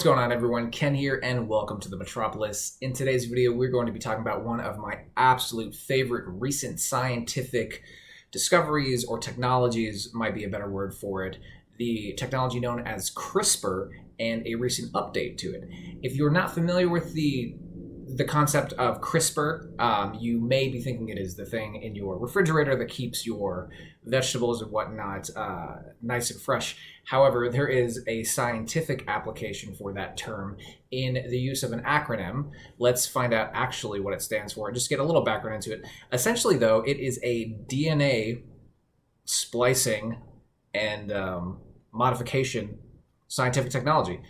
going on, everyone? Ken here, and welcome to the Metropolis. In today's video, we're going to be talking about one of my absolute favorite recent scientific discoveries, or technologies might be a better word for it, the technology known as CRISPR and a recent update to it. If you're not familiar with the concept of CRISPR, you may be thinking it is the thing in your refrigerator that keeps your vegetables and whatnot nice and fresh. However, there is a scientific application for that term in the use of an acronym. Let's find out actually what it stands for and just get a little background into it. Essentially, though, it is a DNA splicing and modification scientific technology.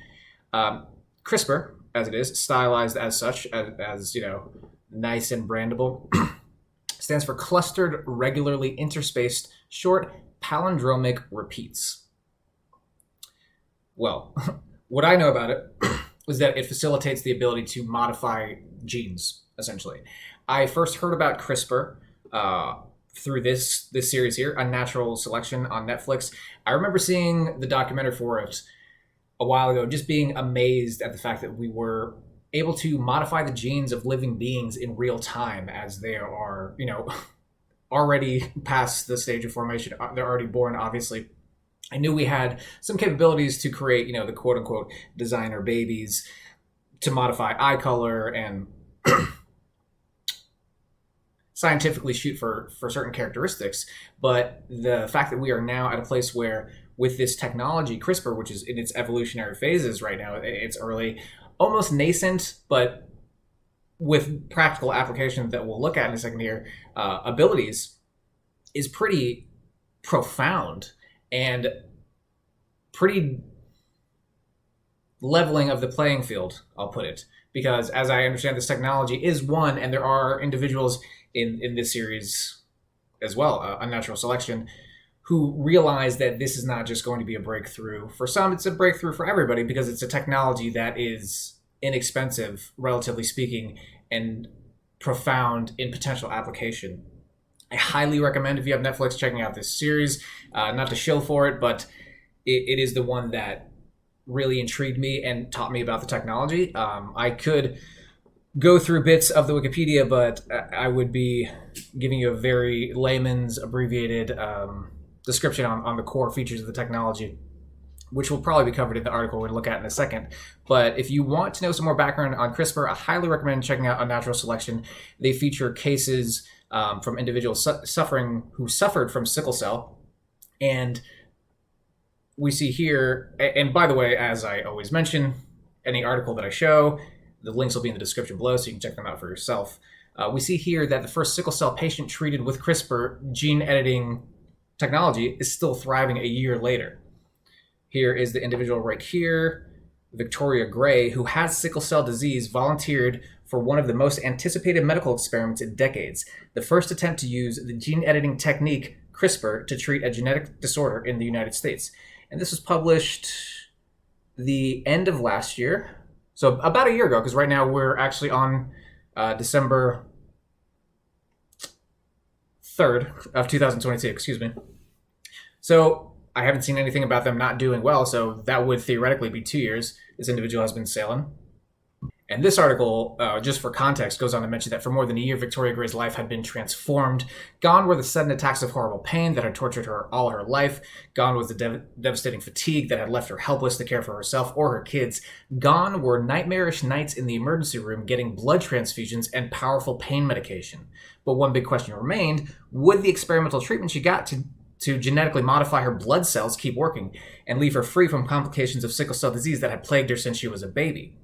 CRISPR, as it is, stylized as such, as you know, nice and brandable, stands for clustered, regularly interspaced, short palindromic repeats. Well, what I know about it is that it facilitates the ability to modify genes, essentially. I first heard about CRISPR through this series here, Unnatural Selection on Netflix. I remember seeing the documentary for it a while ago, just being amazed at the fact that we were able to modify the genes of living beings in real time as they are, you know, already past the stage of formation. They're already born, obviously. I knew we had some capabilities to create, you know, the quote unquote designer babies, to modify eye color and scientifically shoot for certain characteristics. But the fact that we are now at a place where, with this technology, CRISPR, which is in its evolutionary phases right now, it's early, almost nascent, but with practical applications that we'll look at in a second here, abilities, is pretty profound and pretty leveling of the playing field, I'll put it. Because as I understand, this technology is one, and there are individuals in this series as well, Unnatural Selection, who realize that this is not just going to be a breakthrough. For some, it's a breakthrough for everybody because it's a technology that is inexpensive, relatively speaking, and profound in potential application. I highly recommend, if you have Netflix, checking out this series. Not to shill for it, but it is the one that really intrigued me and taught me about the technology. I could go through bits of the Wikipedia, but I would be giving you a very layman's, abbreviated description on the core features of the technology, which will probably be covered in the article we're going to look at in a second. But if you want to know some more background on CRISPR, I highly recommend checking out Unnatural Selection. They feature cases from individuals who suffered from sickle cell. And we see here, and by the way, as I always mention, any article that I show, the links will be in the description below so you can check them out for yourself. We see here that the first sickle cell patient treated with CRISPR gene editing technology is still thriving a year later. Here is the individual right here, Victoria Gray, who has sickle cell disease, volunteered for one of the most anticipated medical experiments in decades, the first attempt to use the gene editing technique CRISPR to treat a genetic disorder in the United States. And this was published the end of last year, so about a year ago, because right now we're actually on December 3rd of 2022, excuse me. So I haven't seen anything about them not doing well, so that would theoretically be 2 years this individual has been sailing. And this article, just for context, goes on to mention that for more than a year, Victoria Gray's life had been transformed. Gone were the sudden attacks of horrible pain that had tortured her all her life. Gone was the devastating fatigue that had left her helpless to care for herself or her kids. Gone were nightmarish nights in the emergency room getting blood transfusions and powerful pain medication. But one big question remained: would the experimental treatment she got to genetically modify her blood cells keep working and leave her free from complications of sickle cell disease that had plagued her since she was a baby?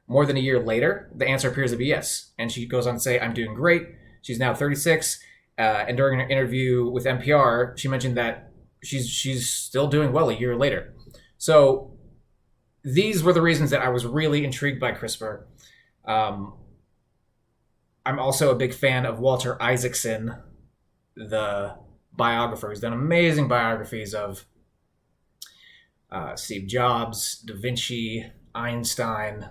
More than a year later, the answer appears to be yes. And she goes on to say, "I'm doing great." She's now 36. And during an interview with NPR, she mentioned that she's still doing well a year later. So these were the reasons that I was really intrigued by CRISPR. I'm also a big fan of Walter Isaacson, the biographer. He's done amazing biographies of Steve Jobs, Da Vinci, Einstein.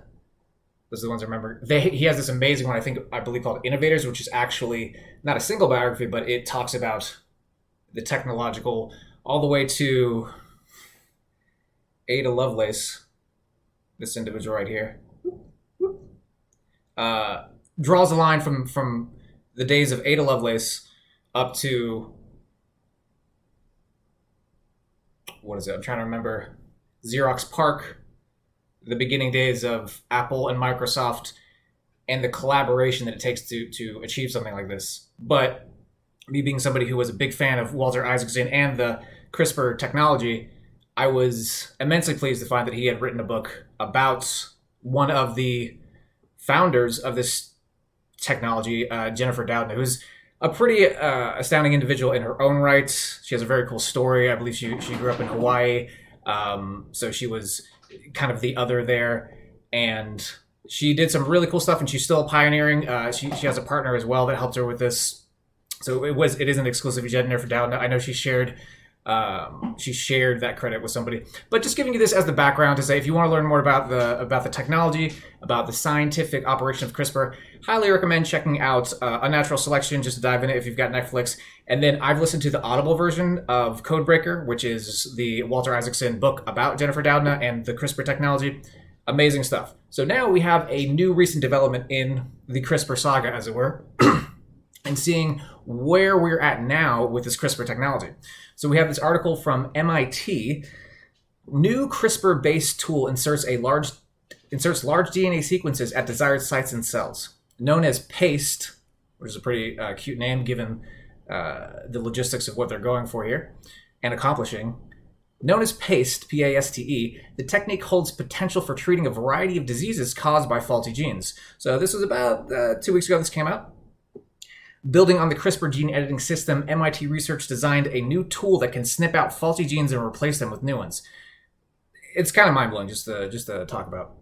Those are the ones I remember. He has this amazing one, I believe, called Innovators, which is actually not a single biography, but it talks about the technological all the way to Ada Lovelace, this individual right here, draws a line from the days of Ada Lovelace up to, what is it? I'm trying to remember. Xerox PARC, the beginning days of Apple and Microsoft, and the collaboration that it takes to achieve something like this. But me being somebody who was a big fan of Walter Isaacson and the CRISPR technology, I was immensely pleased to find that he had written a book about one of the founders of this technology, Jennifer Doudna, who's a pretty astounding individual in her own right. She has a very cool story. I believe she grew up in Hawaii, so she was kind of the other there, and she did some really cool stuff, and she's still pioneering. She has a partner as well that helped her with this. So it isn't exclusively Jennifer Doudna. I know she shared that credit with somebody. But just giving you this as the background to say, if you want to learn more about the technology, about the scientific operation of CRISPR, highly recommend checking out Unnatural Selection, just to dive in it if you've got Netflix. And then I've listened to the Audible version of Codebreaker, which is the Walter Isaacson book about Jennifer Doudna and the CRISPR technology. Amazing stuff. So now we have a new recent development in the CRISPR saga, as it were, and seeing where we're at now with this CRISPR technology. So we have this article from MIT. New CRISPR-based tool inserts large DNA sequences at desired sites in cells. Known as PASTE, which is a pretty cute name given the logistics of what they're going for here and accomplishing. Known as PASTE, P-A-S-T-E, the technique holds potential for treating a variety of diseases caused by faulty genes. So this was about 2 weeks ago this came out. Building on the CRISPR gene editing system, MIT research designed a new tool that can snip out faulty genes and replace them with new ones. It's kind of mind-blowing just to talk about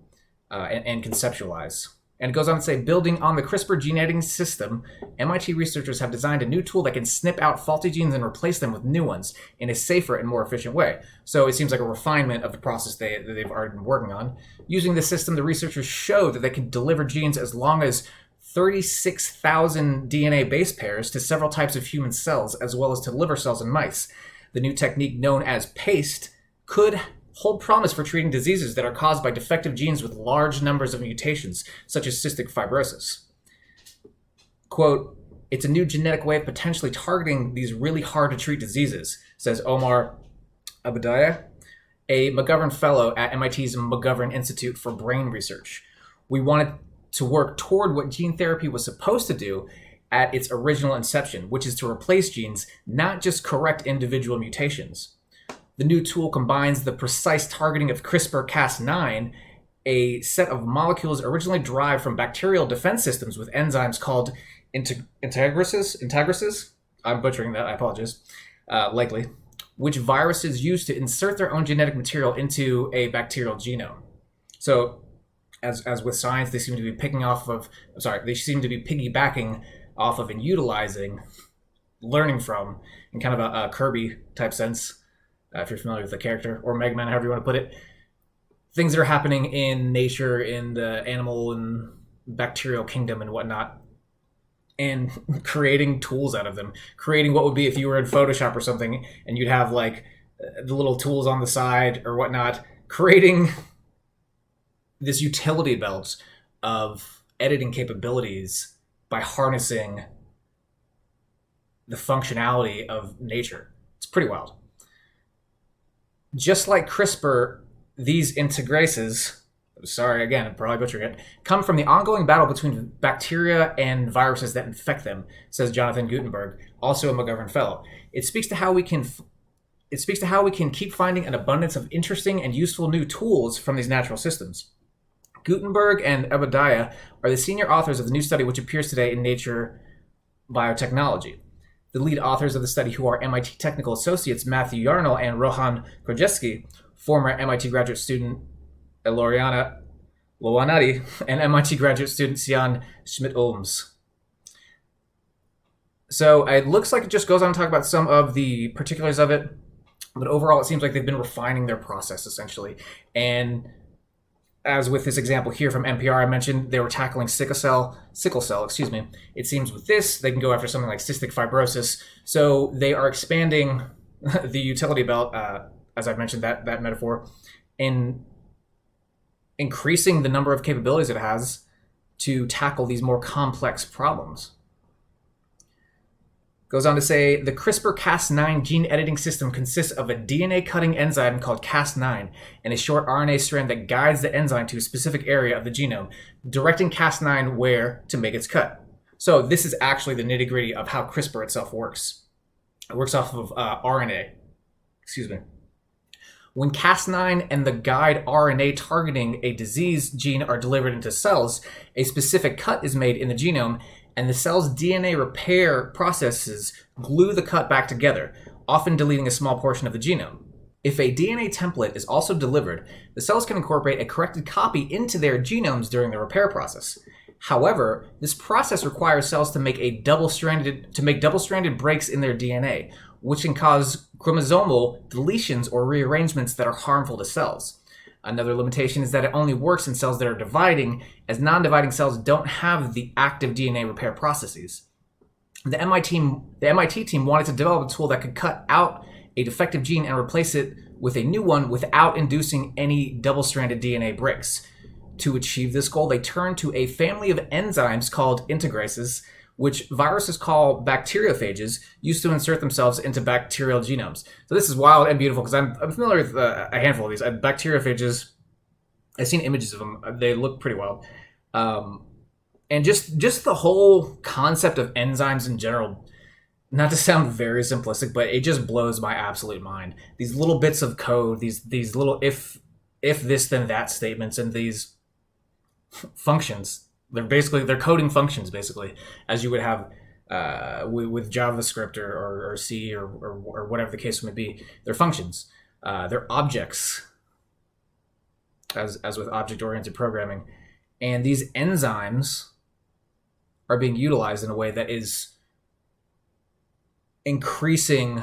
and conceptualize. And it goes on to say, building on the CRISPR gene editing system, MIT researchers have designed a new tool that can snip out faulty genes and replace them with new ones in a safer and more efficient way. So it seems like a refinement of the process they've already been working on. Using the system, the researchers show that they can deliver genes as long as 36,000 DNA base pairs to several types of human cells, as well as to liver cells in mice. The new technique, known as PASTE, could hold promise for treating diseases that are caused by defective genes with large numbers of mutations, such as cystic fibrosis. Quote, it's a new genetic way of potentially targeting these really hard-to-treat diseases, says Omar Abadiah, a McGovern Fellow at MIT's McGovern Institute for Brain Research. We wanted to work toward what gene therapy was supposed to do at its original inception, which is to replace genes, not just correct individual mutations. The new tool combines the precise targeting of CRISPR-Cas9, a set of molecules originally derived from bacterial defense systems with enzymes called integrises. I'm butchering that, I apologize. Likely. Which viruses use to insert their own genetic material into a bacterial genome. So, as with science, they seem to be piggybacking off of and utilizing, learning from, in kind of a Kirby type sense, if you're familiar with the character, or Mega Man, however you want to put it, things that are happening in nature, in the animal and bacterial kingdom and whatnot, and creating tools out of them, creating what would be if you were in Photoshop or something, and you'd have like the little tools on the side or whatnot, creating this utility belt of editing capabilities by harnessing the functionality of nature. It's pretty wild. Just like CRISPR, these integrases, sorry again, I'm probably butchering it, come from the ongoing battle between bacteria and viruses that infect them, says Jonathan Gutenberg, also a McGovern Fellow. It speaks to how we can keep finding an abundance of interesting and useful new tools from these natural systems. Gutenberg and Ebadiah are the senior authors of the new study, which appears today in Nature Biotechnology. The lead authors of the study, who are MIT technical associates Matthew Yarnell and Rohan Krajewski, former MIT graduate student Eloriana Lowanati, and MIT graduate student Sian Schmidt-Olms. So it looks like it just goes on to talk about some of the particulars of it, but overall it seems like they've been refining their process, essentially. And as with this example here from NPR, I mentioned they were tackling sickle cell. It seems with this, they can go after something like cystic fibrosis. So they are expanding the utility belt, as I've mentioned that metaphor, and increasing the number of capabilities it has to tackle these more complex problems. Goes on to say, the CRISPR-Cas9 gene editing system consists of a DNA-cutting enzyme called Cas9 and a short RNA strand that guides the enzyme to a specific area of the genome, directing Cas9 where to make its cut. So this is actually the nitty-gritty of how CRISPR itself works. It works off of RNA. Excuse me. When Cas9 and the guide RNA targeting a disease gene are delivered into cells, a specific cut is made in the genome, and the cell's DNA repair processes glue the cut back together, often deleting a small portion of the genome. If a DNA template is also delivered, the cells can incorporate a corrected copy into their genomes during the repair process. However, this process requires cells to make double-stranded breaks in their DNA, which can cause chromosomal deletions or rearrangements that are harmful to cells. Another limitation is that it only works in cells that are dividing, as non-dividing cells don't have the active DNA repair processes. The MIT team wanted to develop a tool that could cut out a defective gene and replace it with a new one without inducing any double-stranded DNA breaks. To achieve this goal, they turned to a family of enzymes called integrases, which viruses call bacteriophages, used to insert themselves into bacterial genomes. So this is wild and beautiful because I'm familiar with a handful of these. Bacteriophages, I've seen images of them. They look pretty wild. And just the whole concept of enzymes in general, not to sound very simplistic, but it just blows my absolute mind. These little bits of code, these little if this then that statements, and these functions. They're coding functions, basically, as you would have with JavaScript or C or whatever the case may be. They're functions. They're objects, as with object-oriented programming. And these enzymes are being utilized in a way that is increasing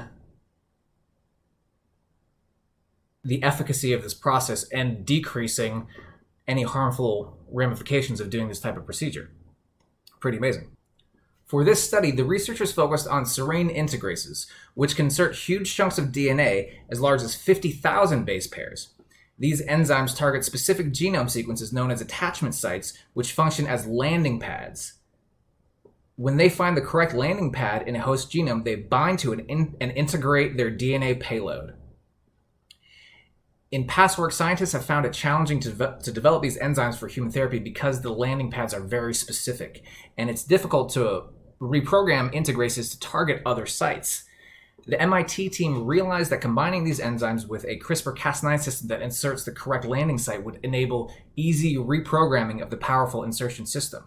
the efficacy of this process and decreasing any harmful ramifications of doing this type of procedure. Pretty amazing. For this study, the researchers focused on serine integrases, which can insert huge chunks of DNA as large as 50,000 base pairs. These enzymes target specific genome sequences known as attachment sites, which function as landing pads. When they find the correct landing pad in a host genome, they bind to it and integrate their DNA payload. In past work, scientists have found it challenging to develop these enzymes for human therapy because the landing pads are very specific, and it's difficult to reprogram integrases to target other sites. The MIT team realized that combining these enzymes with a CRISPR-Cas9 system that inserts the correct landing site would enable easy reprogramming of the powerful insertion system.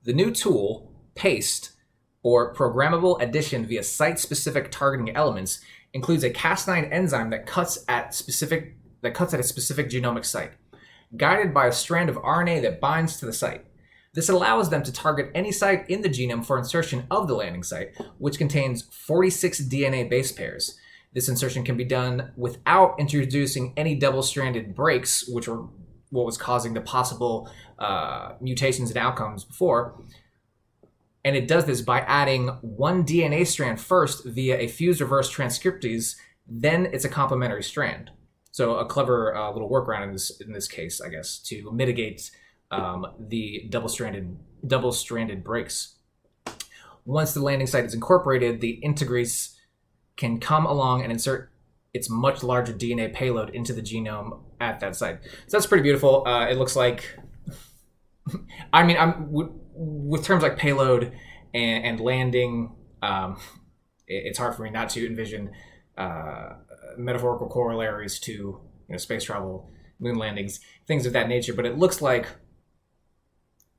The new tool, PASTE, or Programmable Addition via Site-Specific Targeting Elements, includes a Cas9 enzyme that cuts at a specific genomic site, guided by a strand of RNA that binds to the site. This allows them to target any site in the genome for insertion of the landing site, which contains 46 DNA base pairs. This insertion can be done without introducing any double-stranded breaks, which were what was causing the possible mutations and outcomes before. And it does this by adding one DNA strand first via a fused reverse transcriptase, then it's a complementary strand. So a clever little workaround in this case, I guess, to mitigate the double-stranded breaks. Once the landing site is incorporated, the integrase can come along and insert its much larger DNA payload into the genome at that site. So that's pretty beautiful. It looks like, I mean, with terms like payload and landing, it's hard for me not to envision metaphorical corollaries to space travel, moon landings, things of that nature. But it looks like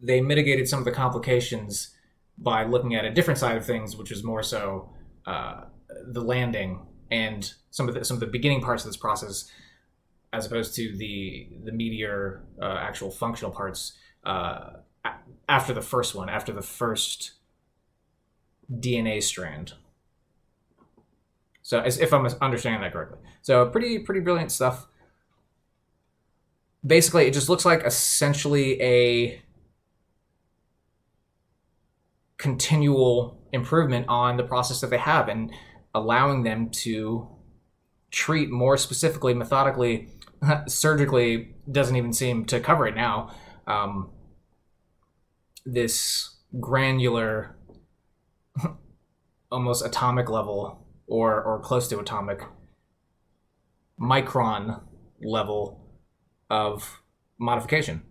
they mitigated some of the complications by looking at a different side of things, which is more so the landing and some of the beginning parts of this process, as opposed to the meatier actual functional parts after the first DNA strand. So as if I'm understanding that correctly. So pretty brilliant stuff. Basically, it just looks like essentially a continual improvement on the process that they have and allowing them to treat more specifically, methodically, surgically doesn't even seem to cover it now. This granular, almost atomic level, or close to atomic, micron level of modification.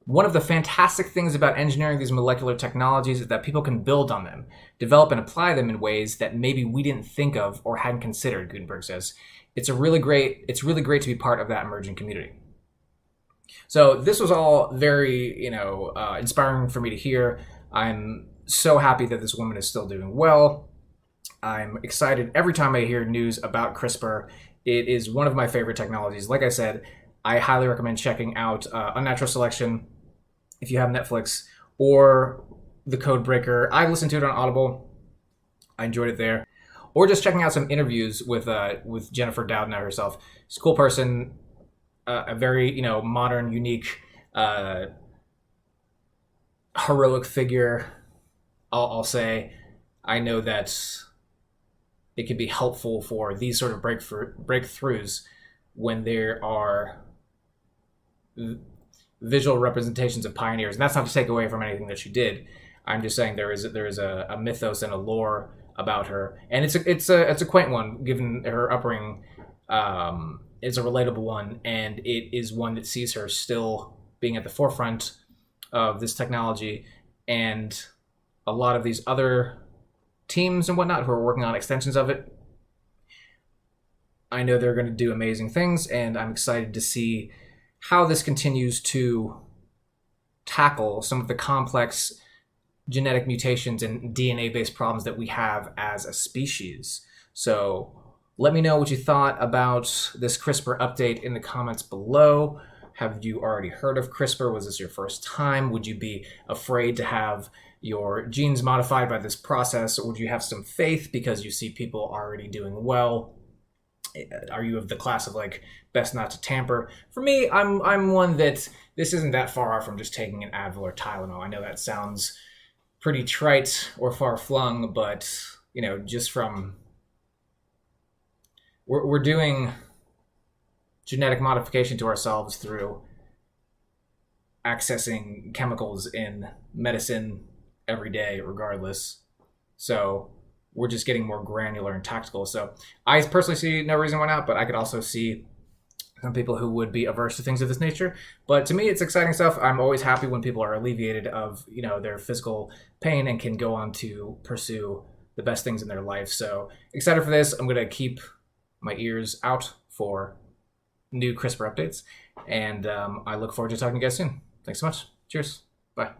One of the fantastic things about engineering these molecular technologies is that people can build on them, develop and apply them in ways that maybe we didn't think of or hadn't considered, Gutenberg says. It's really great to be part of that emerging community. So this was all very, inspiring for me to hear. I'm so happy that this woman is still doing well. I'm excited every time I hear news about CRISPR. It is one of my favorite technologies. Like I said, I highly recommend checking out Unnatural Selection if you have Netflix, or The Code Breaker. I listened to it on Audible. I enjoyed it there. Or just checking out some interviews with Jennifer Doudna herself. She's a cool person, a very modern, unique, heroic figure. I'll say. I know that it can be helpful for these sort of breakthroughs when there are visual representations of pioneers. And that's not to take away from anything that she did. I'm just saying there is a mythos and a lore about her, and it's a quaint one given her upbringing. It's a relatable one, and it is one that sees her still being at the forefront of this technology, and a lot of these other teams and whatnot who are working on extensions of it. I know they're going to do amazing things, and I'm excited to see how this continues to tackle some of the complex genetic mutations and DNA-based problems that we have as a species. So let me know what you thought about this CRISPR update in the comments below. Have you already heard of CRISPR? Was this your first time? Would you be afraid to have your genes modified by this process, or would you have some faith because you see people already doing well? Are you of the class of best not to tamper? For me, I'm one that this isn't that far off from just taking an Advil or Tylenol. I know that sounds pretty trite or far-flung, but just from we're doing genetic modification to ourselves through accessing chemicals in medicine every day, regardless. So we're just getting more granular and tactical. So I personally see no reason why not, but I could also see some people who would be averse to things of this nature. But to me, it's exciting stuff. I'm always happy when people are alleviated of their physical pain and can go on to pursue the best things in their life. So excited for this. I'm going to keep my ears out for new CRISPR updates, and I look forward to talking to you guys soon. Thanks so much. Cheers. Bye.